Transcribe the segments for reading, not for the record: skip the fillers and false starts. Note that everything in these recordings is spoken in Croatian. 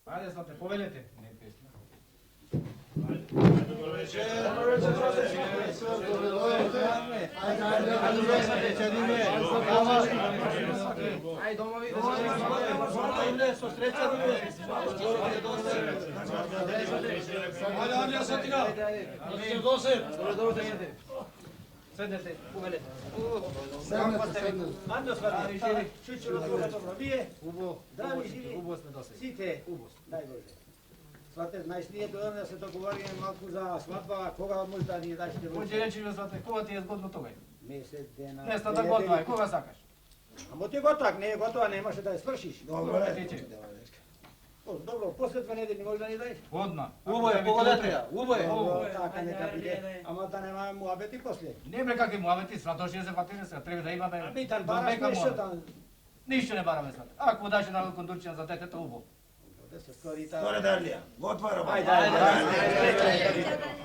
Ajde, znate, povedete. Ne pjesma. Dobro večer. Aj, domovi. Ajde, Andrija Satina. Sednete, uvedete. Ando svati, čučulo dobro bije, Ubo sme dosegli. site, daj Bože. Svate, najsnije do onda se dogovorimo malku za svadba, koga možda nije daćete Hoće reći mi, znate, koga ti je zgodno toga? Mjesec dana. Ne, sada godno je, koga sakaš? A mo ti gotak, nije gotova, nemaš da je svršiš. Dobro, ti će. Dobro, poslije 2 nedelje možda ni daješ. Odmah. Ubo je, pogledajte ja, ubo je. Dobro, taka neka bide. Ама да нема муабети после. Не бре какви муавети, сладоши се фатине се, треба да имаме. Битан бараш нешто да... Ништо не бараме сега. Ако даше на кондурчина за детето, убо. Да се скори та... Скоро Дарлija, otvaramo. Ajde, ajde.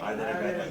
Ajde, neka.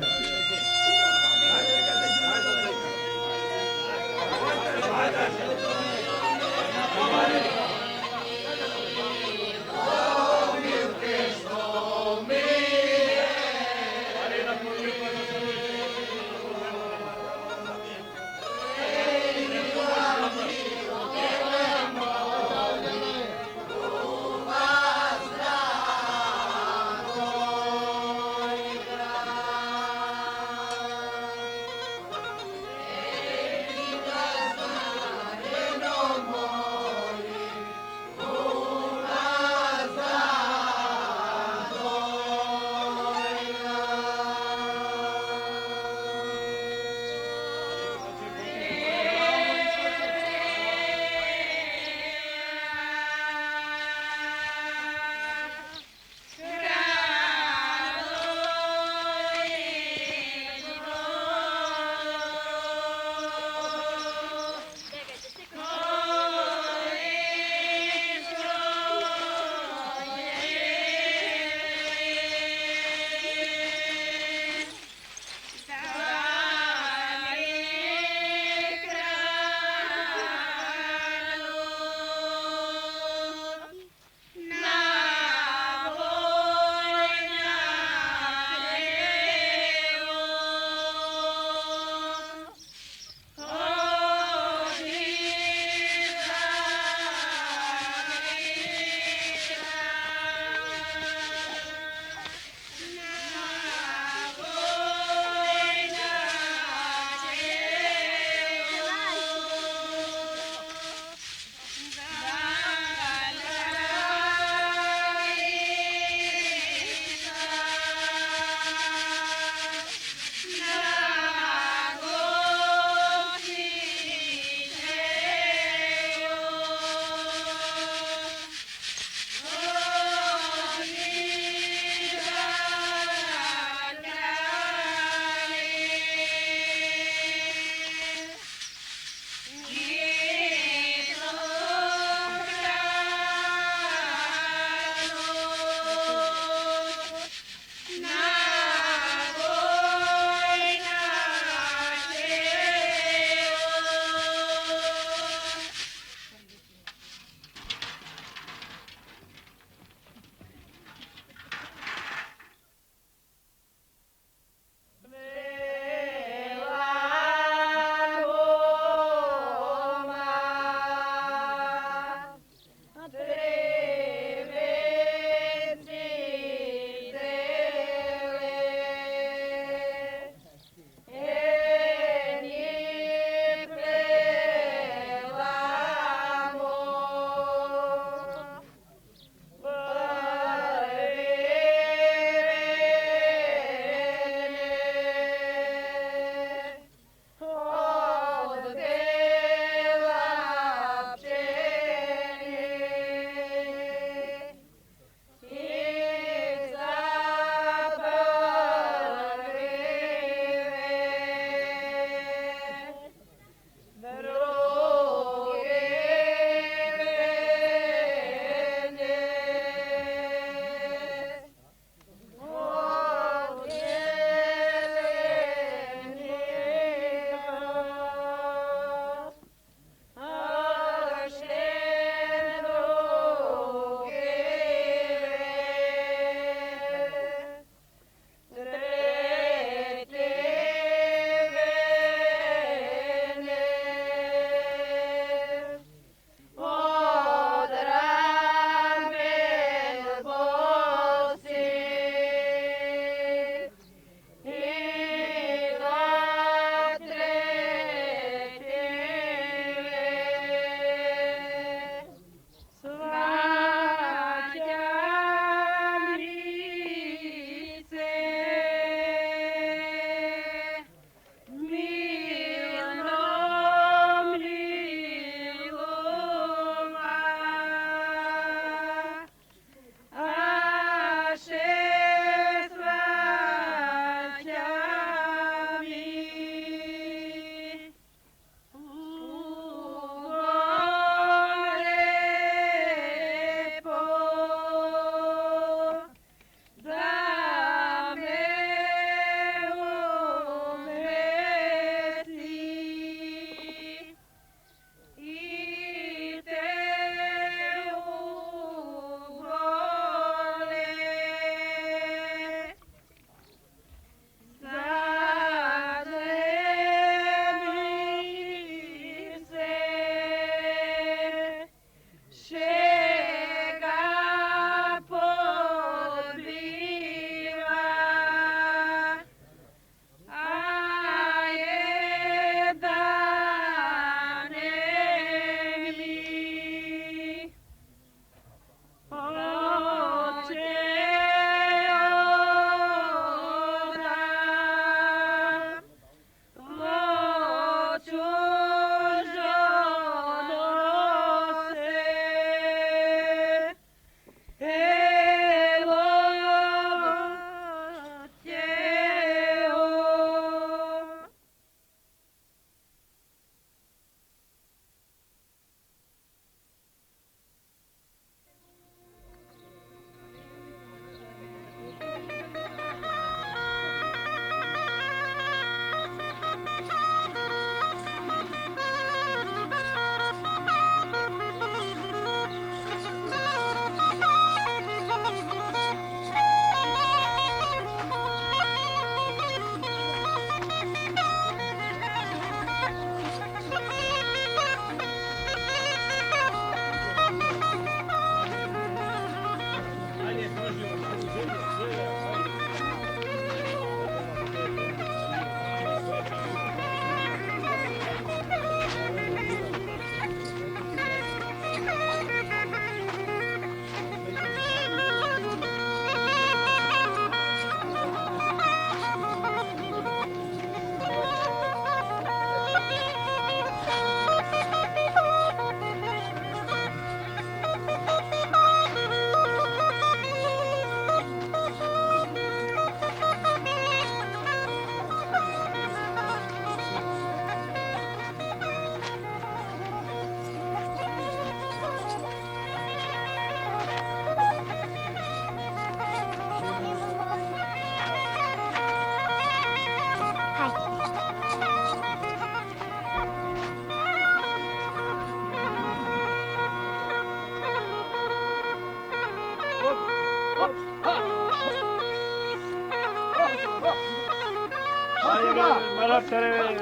Vačare,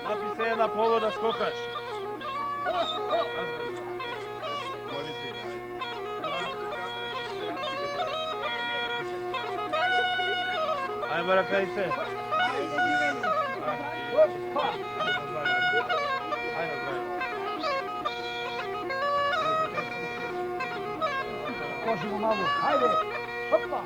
napi se jedna povoda skokaš. Ajde, Barakajte. Ajde, Košimo malo, hajde, hopa!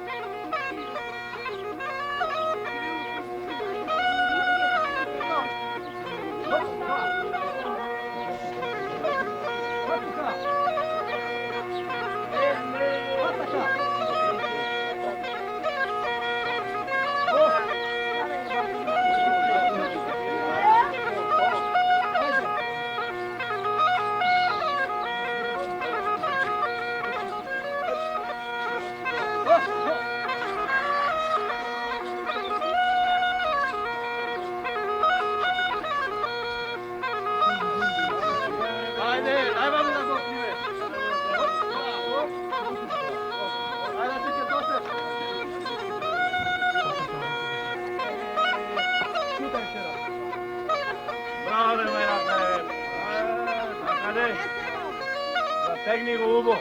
Zategni go ubo,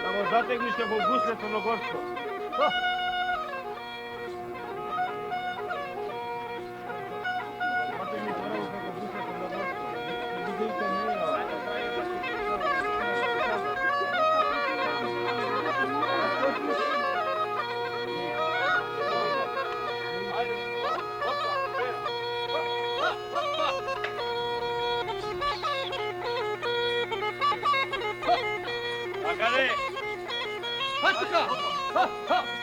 da mu zategniš kako gusle crnogorsko. Zategni prvo kako gusle crnogorsko. Ne budite mira. Akade! Hatuka! Ha! Ha!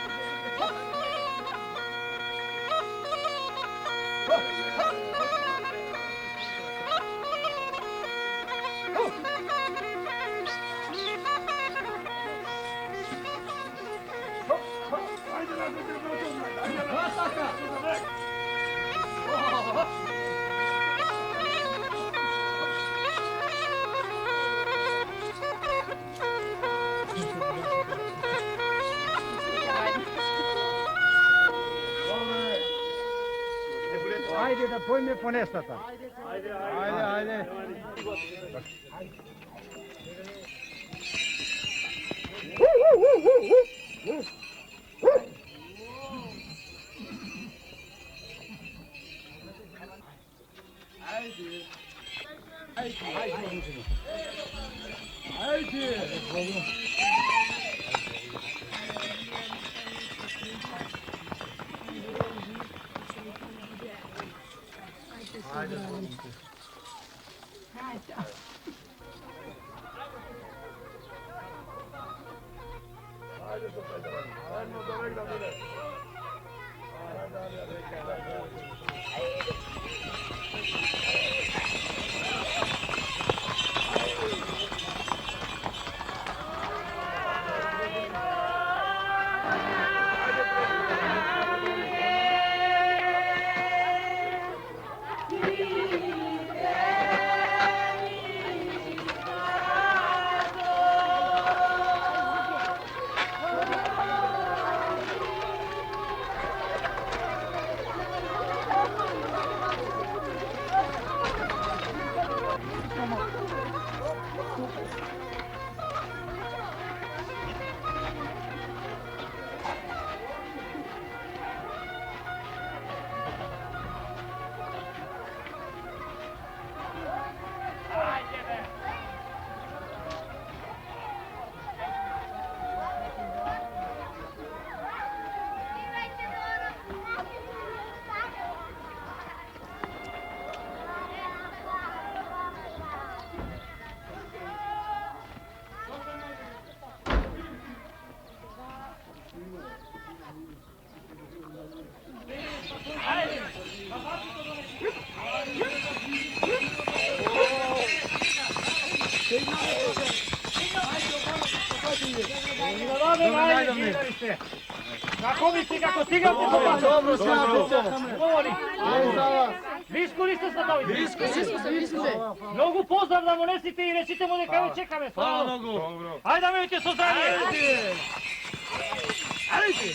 Ajde da pojme ponestata. Ajde. Kako misli, kako stigam ti to? Dobro, Govori. Visku li ste sad ovdje? Visku se. Nogu pozdravljamo, nesite i recite mu neka evo čekame. Hvala nogu. Ajde da vidite suzdanje. Ajde.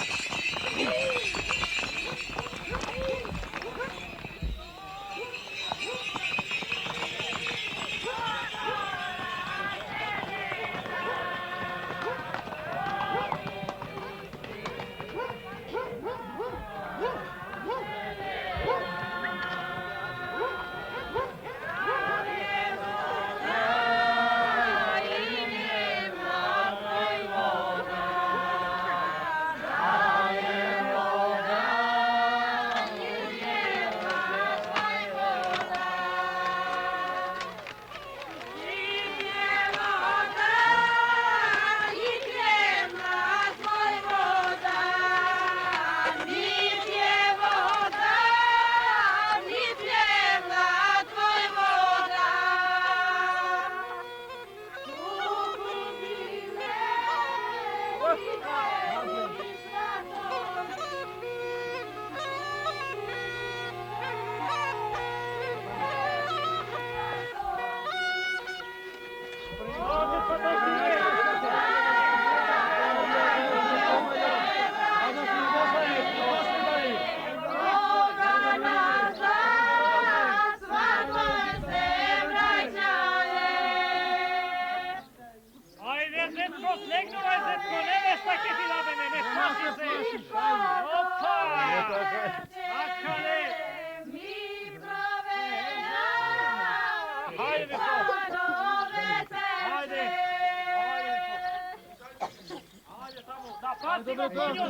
Bacimo konjo.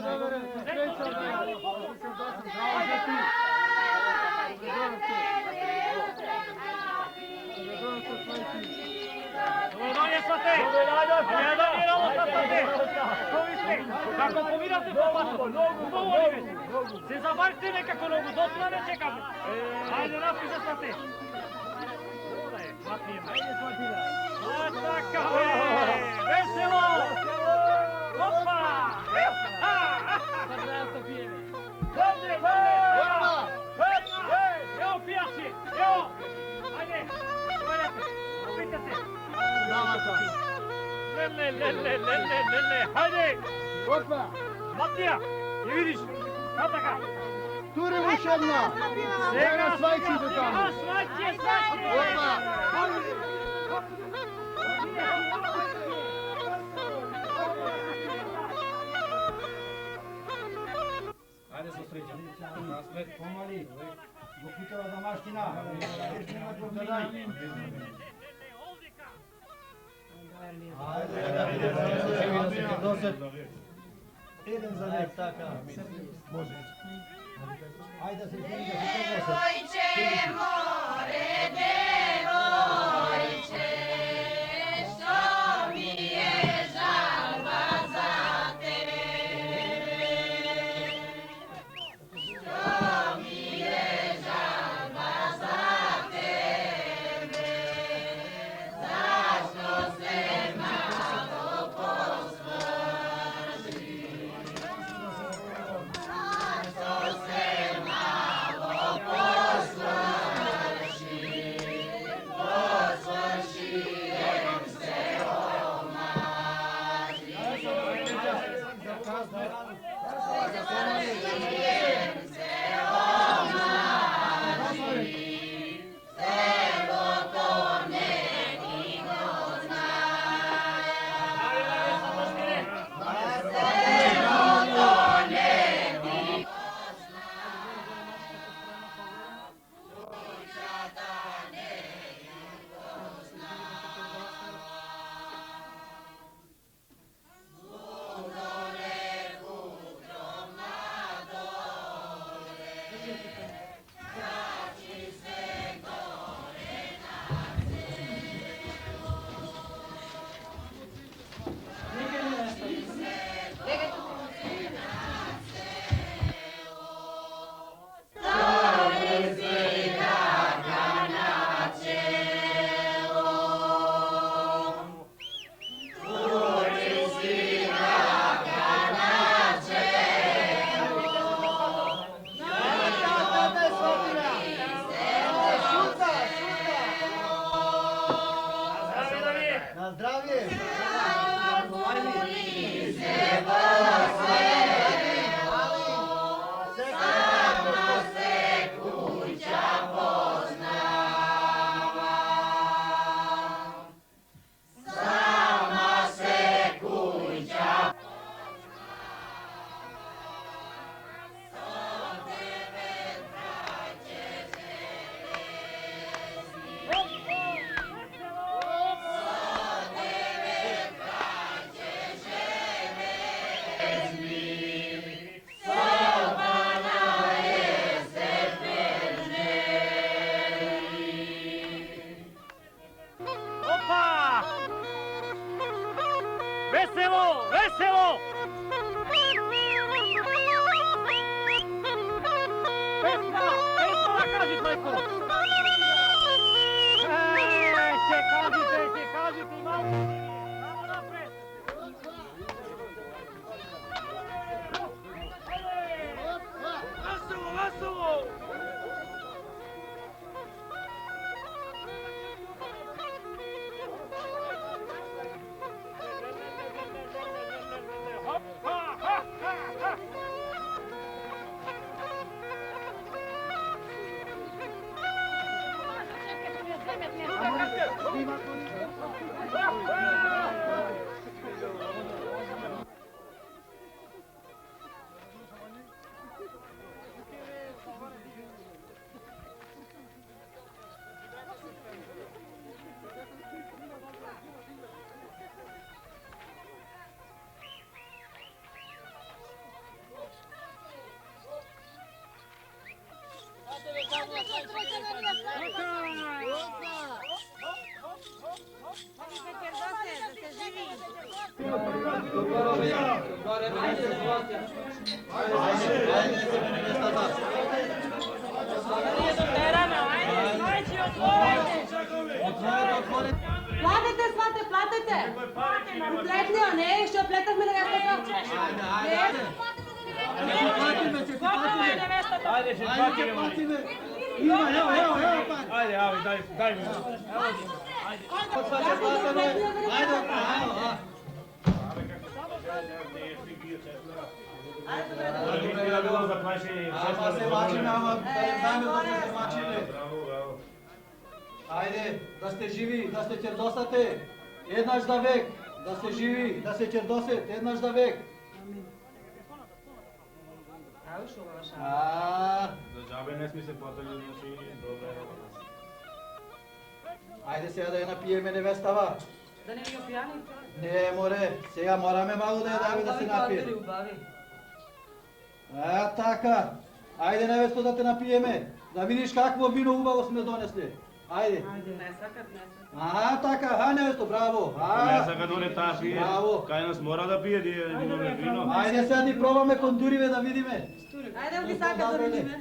Dolje svate! Jedan ovo sad svate! To vi ste! Kako povirate po pasu? Umolim se! Se zabavite nekako nogu, do tura ne čekamo! Ajde, napiše svate! Ajde Svatina! Ataka! Veselo! Opa! Sad da ja to pijeme! Dobre! Evo pijaci! Evo! Ajde! Gledajte! Opite se! Le, hajde! Opa! Matija, i vidiš, Ataka! Turimo još jedna! Evo svajci do tamo! Evo svajci! Opa! Ajde se sreća. Pomali! Gopitova damaština! Još nema drugog daj! Idem za nek. Može. Ajde da se izvini da se to može. Devojče, more, devojče, što mi je žalba za tebe. Što mi je žalba za tebe. Zašto se malo posvaži? Zašto se malo posvaži? Posvaži jem se omaži. Posvaži jem se omaži. Selo to nekino znaja. Selo to nekino Na zdravlje! Opa! Veselo, veselo! Pesma, pesma kažite neko! Kažite, malo! Samo napred! Veselo, veselo! Платите, свате, платите! Оплетнио, не, ще оплетах ме невестата. Колко е невестата? Ajde, še platime. Ajde, Avi, daj mi. Ajde, da ste živi, da ste čerdosate, jednaš da vek, da ste živi, da ste čerdoset, jednaš da vek. За джабе не сме се платили, значи добре. Ajde сега да я напиеме невестава. Да не ви опияни? Не, море, сега morаме malo da je davi da se napije. Така. Ajde невесто да те напиеме, да видиш какво вино убаво сме донесли. Ajde. Не сакат. Така, невесто, браво. Не сака доне таа пие. Браво. Кај нас мора да пие, ние имаме вино. Ajde сега ни пробаме кондуриве да видиме. Ajde, ovdje saka da vidime.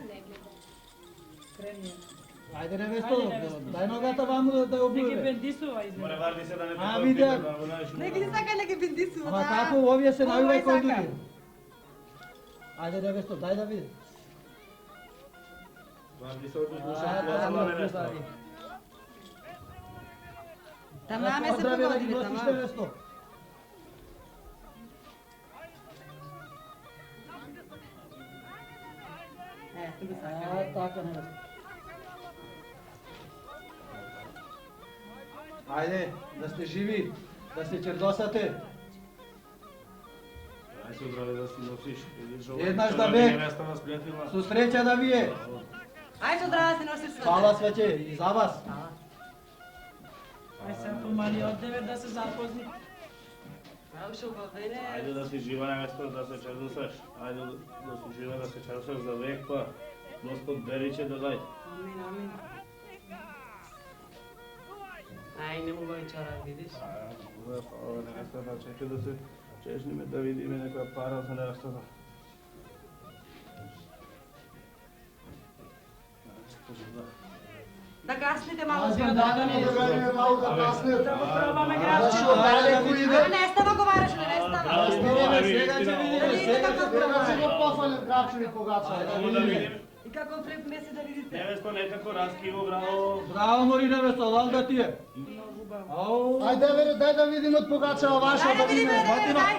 Ajde невесто, дай ногата ваму да ја обуваме. Море варди се да не А, те видях. Neki ni saka, neki bindisu. Ама како овие се најувај кондури? Ajde невесто, дай да видим. Варди се одлуша, пласала невеста. Тамаме се Поздрави да ги погодили, носиш тамаме. невесто. Тук сака. Така невесто. Ajde, да сте живи, да се чердосате. Ај се здраве да си носиш. Еднаш да век. Невеста нас пријатила. Со среќа да ви е. Ajde, zdrava se nosiš sve. Хвала свеќе и за вас. Aj sad pomali od 9 da se zapozni. Uše u godine. Ајде да си жива невеста, да се чардосаш. Ајде да си жива, да се чардосаш за век, па Господ бериче да дај. Amin, amin. Aj, ne mogu ovaj čarak, vidiš? Ова невестата чека да се чешниме, да видиме некоја пара за невестата. Da kasnite malo Аз sve да od дадеме малку да касне. Probame Зашо građe. далеко иде? Ne stava govaraš, ne stava. Сега ќе видиме, сега ќе Сега ќе го пофалим крачеви погача. Само да видиме. I kako prepnese da vidite? Невесто некако раскиво, браво. Браво мори невесто, лал да ти е. Ау. Ајде вере, дај да видиме од погачава ваша Ajde, да vidi видиме. mene, daj.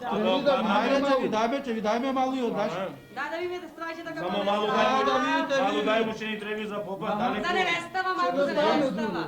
Трени да Ајде че ви дајме малу и одаш. Da vidite strađe da ga Само malo малу ne stava. да дај, видите, малу видите. дај учени треби за попа, далеко. Za nevestava, malo za nevestava.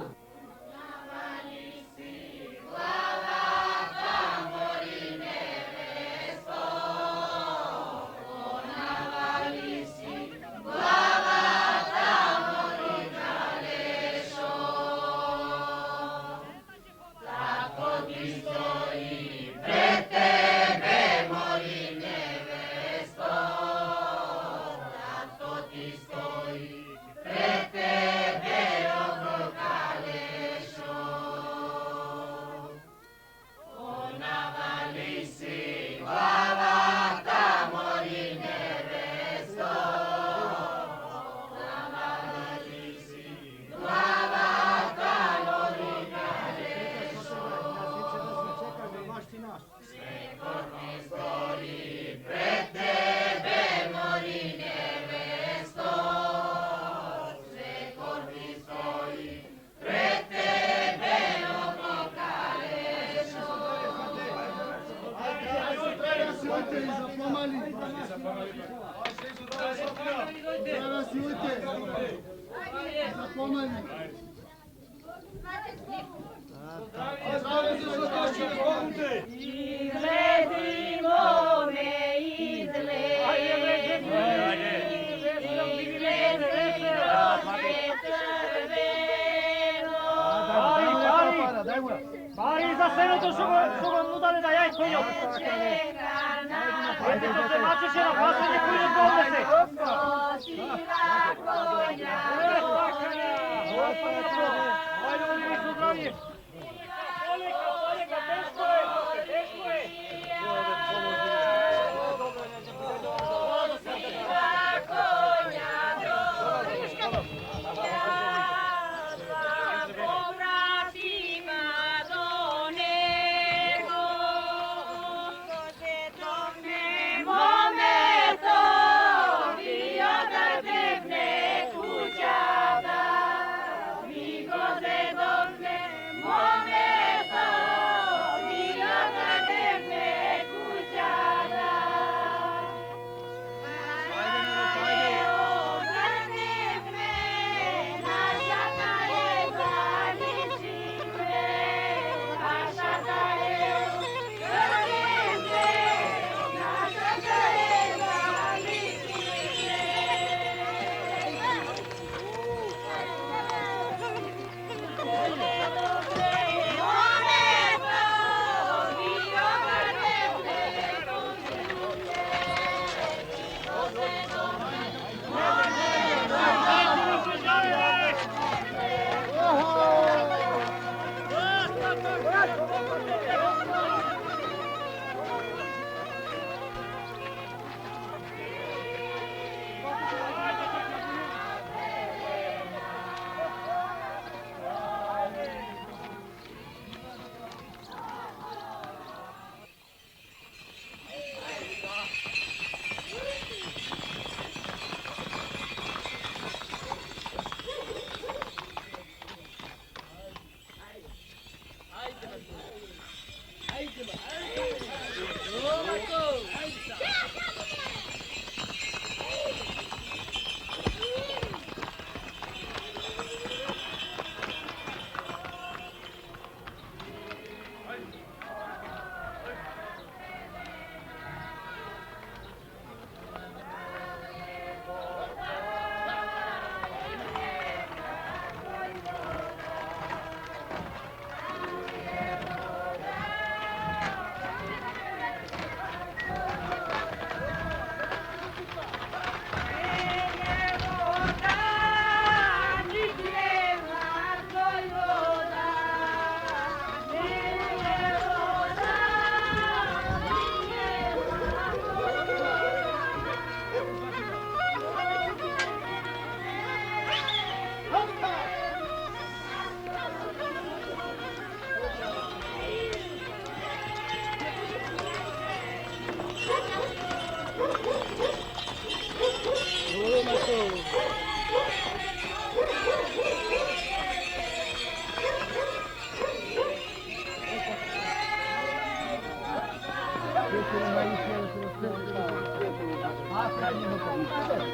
Izgledimo ne izgledimo, Pari za seното што го нудаде да јај коњот. Ете што се мачеше на последни коњот го однесе. Ajde, oni nisu zdravlji. Polika, teško je.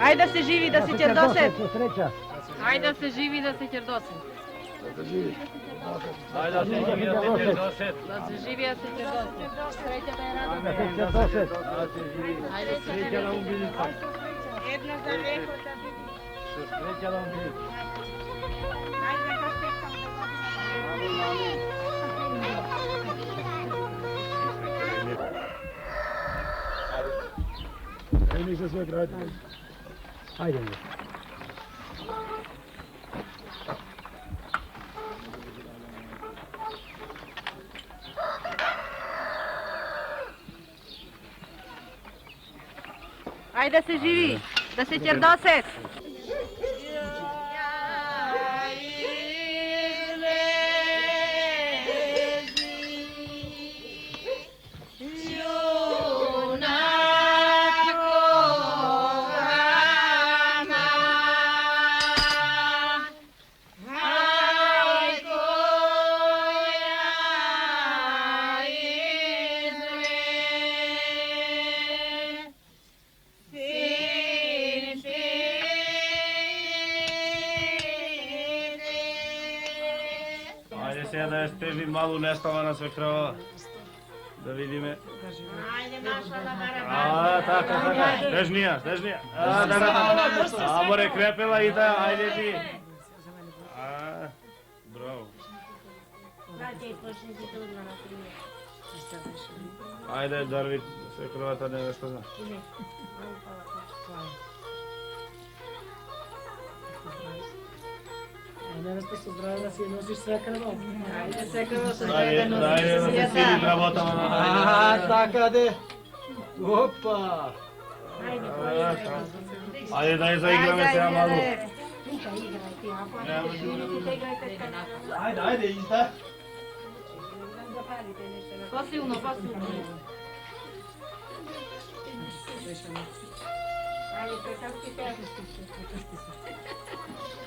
Ajde da se živi, da se ćerdose. Ajde da se živi, da se ćerdose. Ajde da se živi, da se ćerdose. Da se živi, da se ćerdose. Sreća da je rado. Ajde, Sreća na umbilica. Jedna za veko. Sreća na umbilica. Ajde da se Ajde za svoj grad. Ajde. Ajde da se živi, da se ćerdose. Ajde сега да я стежи малу неставана свекрова. Да видиме. Ajde naša da А, така. Стежнија. А, море крепела и да, ајде ти. А, браво. Ајде, Дарвид, свекровата невеста. Невеста со здраве да си я носиш sve krvo. Ajde, sve krvo sa Дай sve da да се nosiš сиди работама на А, така де. Опа. Ајде да ја заиграме сега малку. Ајде, ајде, изда. По-силно, по-силно.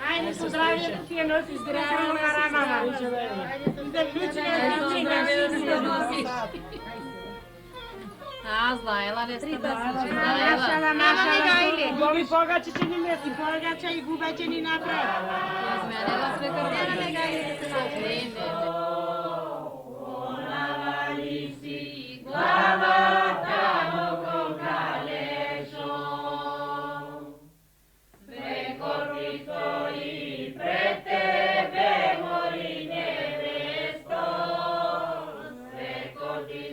Ajde, со здравје да си ја носиш здраво на рамама. Да клучи на носиш. A, zla je, Ela, ne Mašala, Nema mašala, gajli. Боли погаče će ni mesi, pogača i gubeće ni napred. Nema sve krvo. Nema gajli.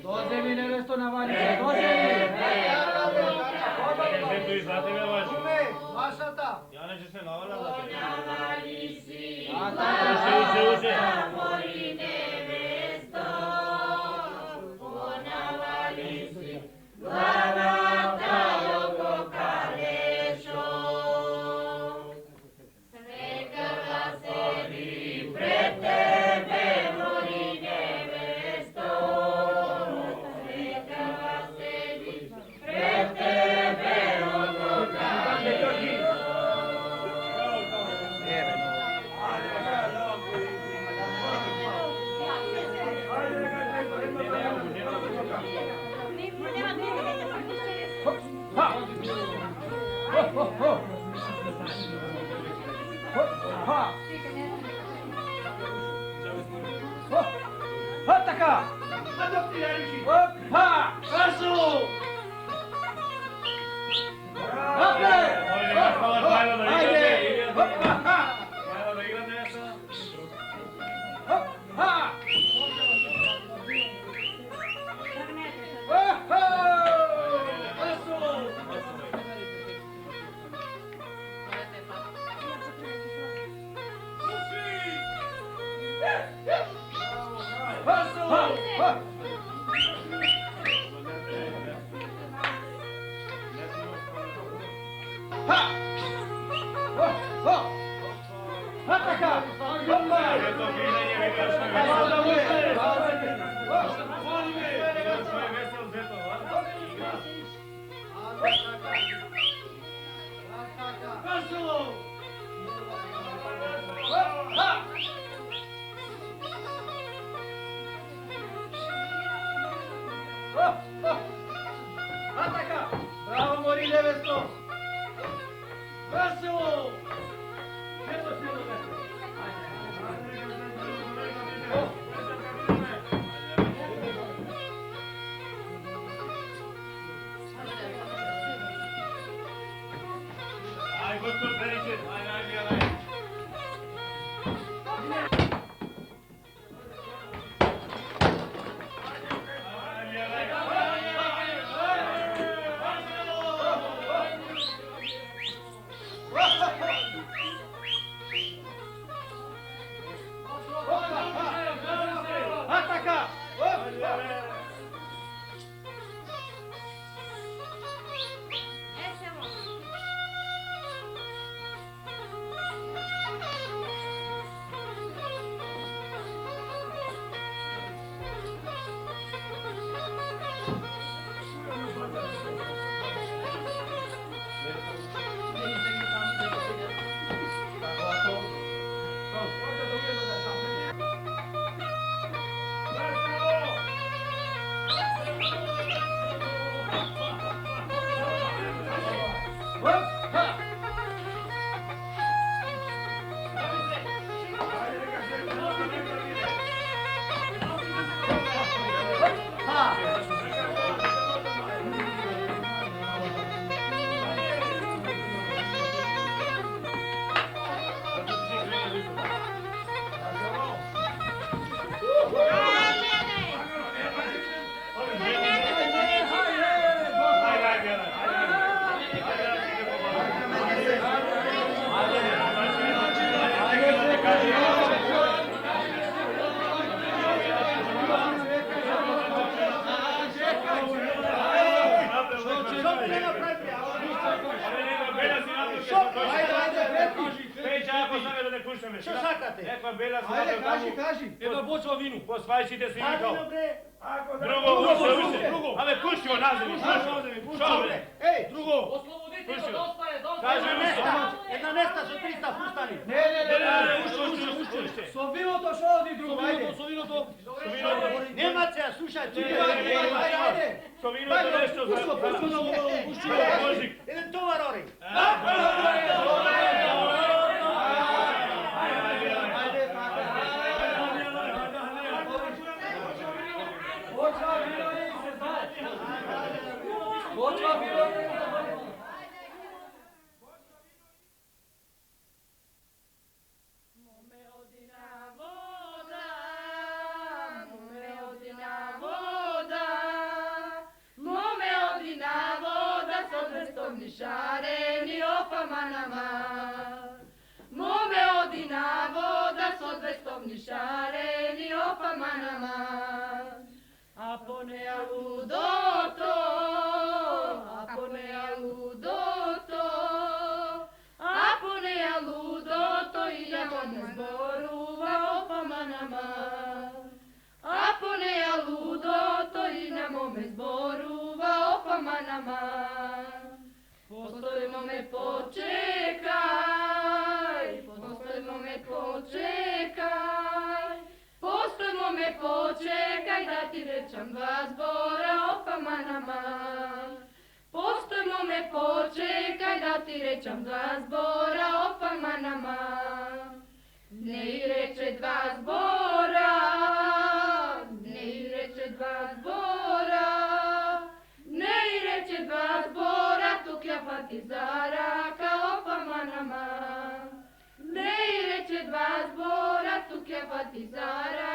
Доđe mi nevesto na valice, dođe mi. Зето и за тебе важи. Машата. Ја не ќе се навала за тебе. А, така. Уше. Хоп, така. Опа! Бързо! Напред! Айде! Опа! Опа! Браво, Мори невесто! Весело! Ето си, ne kušame. Što sakate? Nekva bela se Ajde, napravila kaži, tamo. kaži. Jedna bočva vinu. Po svajčite se nikao. Drugo, Drugo, ušte. drugo. Ale puštimo nazad, puštimo. Šabre. Ej, Drugo. Oslobodite ga, Puštimo. dosta je, dosta Kaže je. ušte. jedna nesta su 300 pustani. Ne, Ušte. Sobilo to što ovdje drugo, ajde. Sovino to. Nemaca, slušaj, čuti. Ajde. Sovino to nešto za... Pušću. Božik. Jedan tovar ori. Šareni opamanama, mome odina voda s odvestovni šareni opamanama, a ponea ludoto, a ponea ludoto, a ponea ludoto i ljamodne zboruva opamanama, a ponea ludoto i na mome zboruva opamanama. Postojmo me počekaj, postojmo me počekaj, postojmo me počekaj da ti rečem dva zbora o pamanama. Postojmo me počekaj da ti rečem dva zbora o pamanama. Ne i reče dva zbora, ne i reče dva zbora, ne i reče dva zbora, tu kljapati zaraka o pamanama. Ne i reče dva zbora, tu kljapati zaraka.